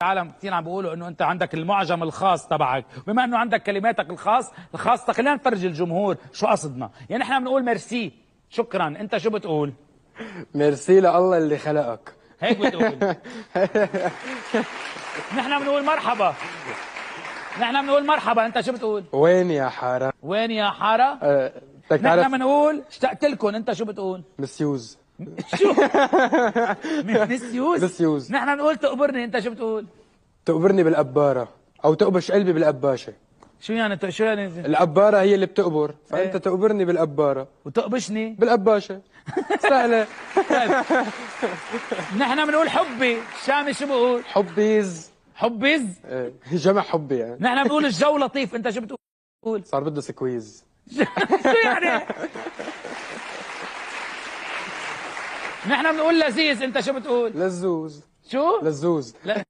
العالم كثير عم بيقولوا انه انت عندك المعجم الخاص تبعك، بما انه عندك كلماتك الخاصة خلينا نفرجي الجمهور شو قصدنا، يعني احنا بنقول ميرسي، شكرا، انت شو بتقول؟ ميرسي لله اللي خلقك. هيك بتقول. نحن بنقول مرحبا. نحن بنقول مرحبا، انت شو بتقول؟ وين يا حارة؟ وين يا حارة؟ بدك تعرف؟ نحن بنقول اشتقت لكم، انت شو بتقول؟ مسيوز. شو؟ مسيوز؟ مسيوز. نحن بنقول تقبرني، انت شو بتقول؟ تقبرني بالقبارة أو تقبش قلبي بالقباشة. شو يعني؟ القبارة هي اللي بتقبر، فأنت ايه؟ تقبرني بالقبارة وتقبشني بالقباشة. سهلة. طيب. نحن بنقول حبي، الشامي شو بقول؟ حبيز. حبيز؟ جمع حبي يعني. نحن بنقول الجو لطيف، انت شو بتقول؟ صار بده سكويز. شو يعني؟ نحن بنقول لذيذ، انت شو بتقول؟ لزوز. شو؟ لزوز. لا